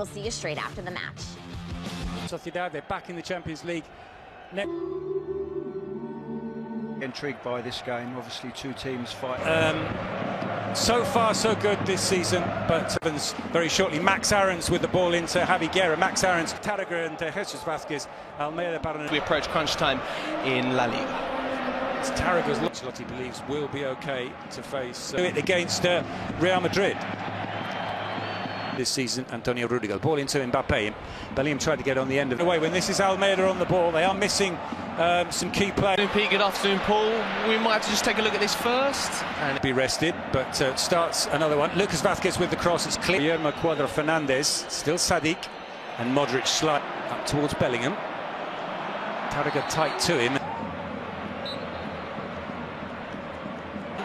we'll see you straight after the match. Sociedad, they're back in the Champions League. Intrigued by this game, obviously two teams fight. So far so good this season, but very shortly Max Aarons with the ball into Javi Guerra. Max Aarons, Tarragona and Jesus Vázquez, Almeida, Barona. We approach crunch time in La Liga. It's Tarragona's Ancelotti believes will be okay to face it against Real Madrid this season. Antonio Rudiger, ball into Mbappe. Bellingham tried to get on the end of it. When this is Almeida on the ball, they are missing some key players. Good afternoon, Paul. We might have to just take a look at this first. And be rested, but starts another one. Lucas Vázquez with the cross, it's clear. Guillermo Cuadra Fernandez, still Sadik, and Modric slide up towards Bellingham. Tarragona tight to him.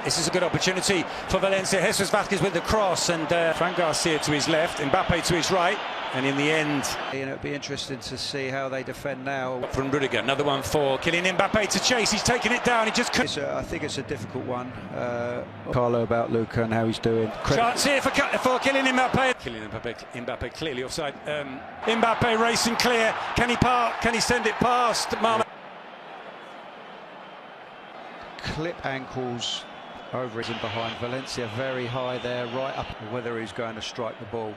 This is a good opportunity for Valencia. Jesus Vázquez with the cross, and Fran Garcia to his left, Mbappe to his right, and in the end... It'll be interesting to see how they defend now. From Rudiger, another one for Kylian Mbappe to chase. He's taken it down, he just couldn't... I think it's a difficult one. Carlo about Luca and how he's doing. Chance here for Kylian Mbappe. Mbappe clearly offside. Mbappe racing clear. Can he park? Can he send it past Marma? Clip ankles over it and behind. Valencia very high there, right up. Whether he's going to strike the ball.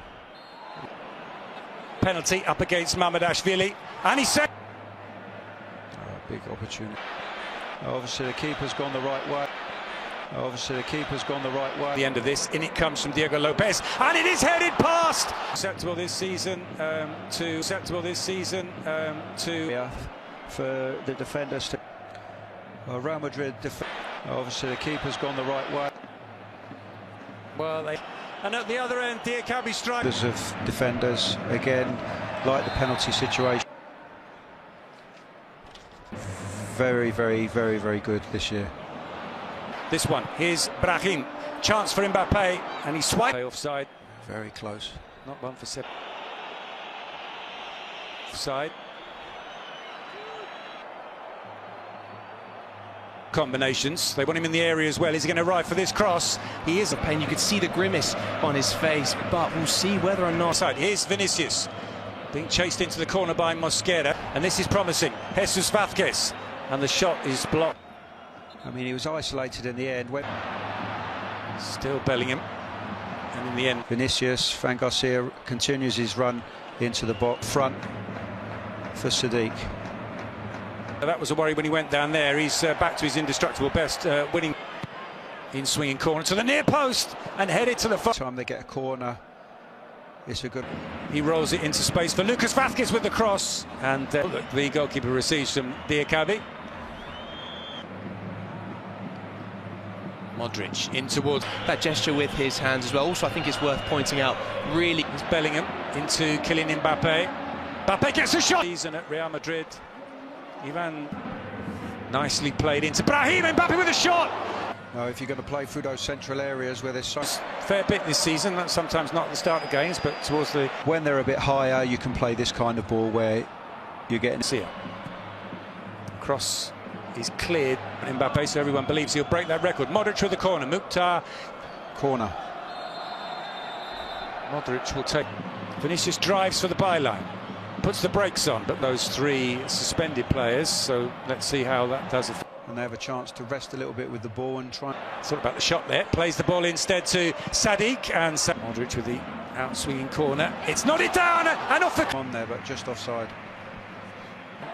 Penalty up against Mamardashvili, and he said... Big opportunity. Obviously the keeper's gone the right way. The end of this, in it comes from Diego Lopez, and it is headed past. Acceptable this season to for the defenders to... Real Madrid, obviously the keeper's gone the right way. Well, and at the other end, Diakabi strikes. Of defenders, again, like the penalty situation. Very, very, very, very good this year. This one, here's Brahim. Chance for Mbappe, and he swiped. Offside. Very close. Not one for Seb. Offside. Combinations. They want him in the area as well. Is he going to arrive for this cross? He is. Pain. You could see the grimace on his face, but we'll see whether or not. Here's Vinicius being chased into the corner by Mosquera, and this is promising. Jesus Vázquez, and the shot is blocked. I mean, he was isolated in the end. Still Bellingham, and in the end, Vinicius. Fran Garcia continues his run into the box front for Sadik. That was a worry when he went down there. He's back to his indestructible best, winning in swinging corner to the near post and headed to the far. Time they get a corner, it's a good. He rolls it into space for Lucas Vázquez with the cross, and the goalkeeper receives from Diakabi. Modric in towards that gesture with his hands as well. Also, I think it's worth pointing out. Really, it's Bellingham into Kylian Mbappe. Mbappe gets a shot. Season at Real Madrid. Ivan nicely played into Brahim. Mbappe with a shot. If you're going to play through those central areas where there's so fair bit this season, that's sometimes not at the start of games, but towards the when they're a bit higher, you can play this kind of ball where you're getting. See it. Cross is cleared. Mbappe, so everyone believes he'll break that record. Modric with the corner. Mukhtar. Corner. Modric will take. Vinicius drives for the byline. Puts the brakes on, but those three suspended players, so let's see how that does it. And they have a chance to rest a little bit with the ball and try. Thought about the shot there. Plays the ball instead to Sadik, and Modric with the out-swinging corner. It's nodded down and off the... On there, but just offside.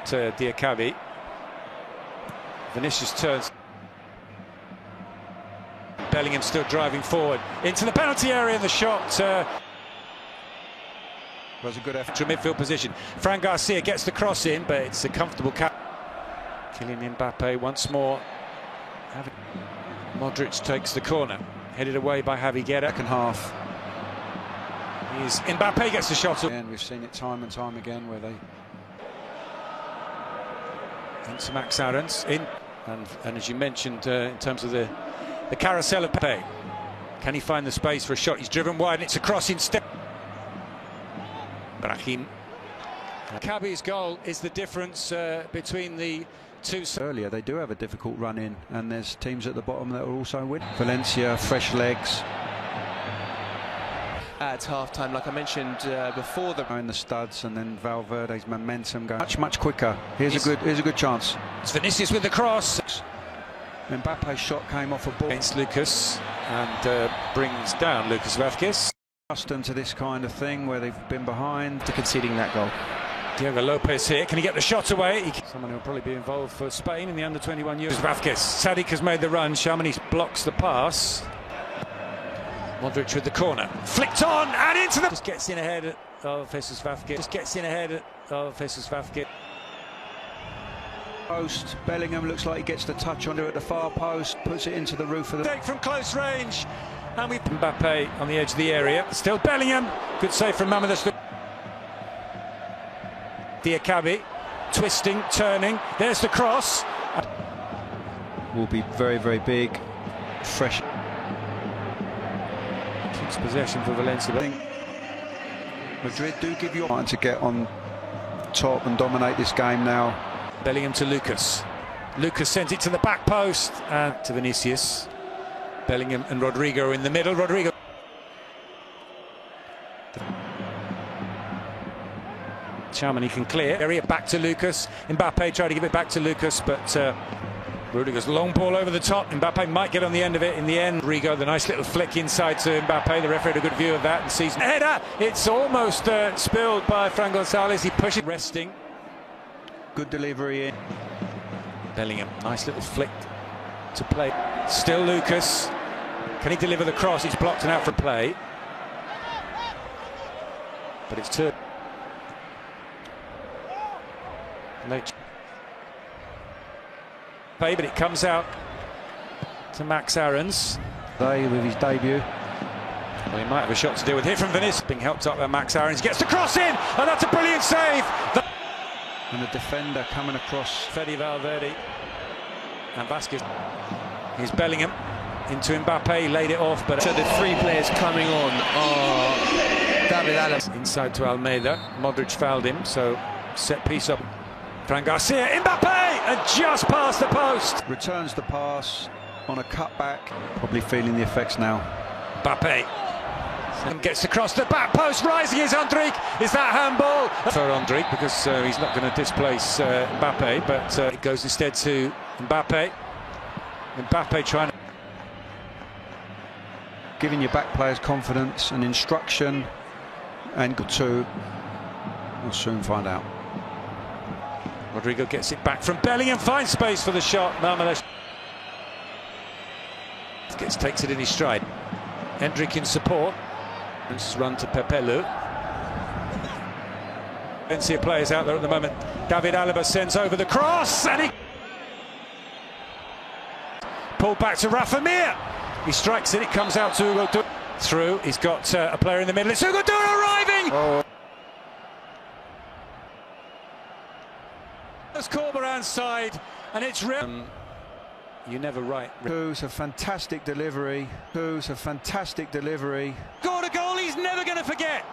To Diakabi. Vinicius turns. Bellingham still driving forward into the penalty area, and the shot... was a good effort to midfield position. Fran Garcia gets the cross in, but it's a comfortable cap. Kylian Mbappe once more. Modric takes the corner, headed away by Javi Guerra. Second half. Mbappe gets the shot. And we've seen it time and time again where they. Into Max Aarons in, and as you mentioned, in terms of the carousel of Pepe, can he find the space for a shot? He's driven wide, and it's a cross instead. Brahim. Kabi's goal is the difference between the two. Earlier, they do have a difficult run in, and there's teams at the bottom that are also winning. Valencia, fresh legs. At half-time, like I mentioned before, in the studs, and then Valverde's momentum going much quicker. Here's a good chance. It's Vinicius with the cross. Mbappe's shot came off a ball Against Lucas and brings down Lucas Vázquez. Accustomed to this kind of thing where they've been behind. to conceding that goal. Diego Lopez here. Can he get the shot away? Someone who will probably be involved for Spain in the under-21 Euros. Vázquez. Sadik has made the run. Shamani blocks the pass. Modric with the corner. Flicked on and into the... Just gets in ahead of Jesus Vázquez. Post. Bellingham looks like he gets the touch onto it at the far post. Puts it into the roof of the... Take from close range. And we... Mbappe on the edge of the area. Still Bellingham. Good save from Mamadou. Diakabi, twisting, turning, there's the cross. Will be very big, fresh. Keeps possession for Valencia. I think Madrid do give you a chance to get on top and dominate this game now. Bellingham to Lucas. Lucas sends it to the back post and to Vinicius. Bellingham and Rodrigo in the middle. Rodrigo. Shamani can clear. Area back to Lucas. Mbappe tried to give it back to Lucas, but Rudiger's long ball over the top. Mbappe might get on the end of it in the end. Rodrigo, the nice little flick inside to Mbappe. The referee had a good view of that and sees header. It's almost spilled by Fran Gonzalez. He pushes, resting. Good delivery in. Bellingham, nice little flick to play. Still Lucas. Can he deliver the cross? It's blocked and out for play. But it's turned. But it comes out to Max Aarons. With his debut. Well, he might have a shot to deal with here from Vinicius. Being helped up by Max Aarons. Gets the cross in, and that's a brilliant save. And the defender coming across. Fede Valverde and Vázquez. Here's Bellingham into Mbappe. Laid it off, but So the three players coming on are David Alaba. Inside to Almeida. Modric fouled him, so set piece up. Fran Garcia, Mbappe, and just past the post. Returns the pass on a cutback. Probably feeling the effects now. Mbappe gets across the back post, rising is Endrick. Is that handball? For Endrick, because he's not going to displace Mbappe, but it goes instead to Mbappe. Mbappe trying to... Giving your back players confidence and instruction, and good too. We'll soon find out. Rodrigo gets it back from Bellingham, finds space for the shot. Marmelesh takes it in his stride. Endrick in support. Let's run to Pepelu. Valencia players out there at the moment. David Alaba sends over the cross, and he pulled back to Rafa Mir. He strikes it. It comes out to Hugo through. He's got a player in the middle. It's Hugo arriving. Oh. It's Corberan's side, and it's you never write. Who's a fantastic delivery. Scored a goal he's never going to forget.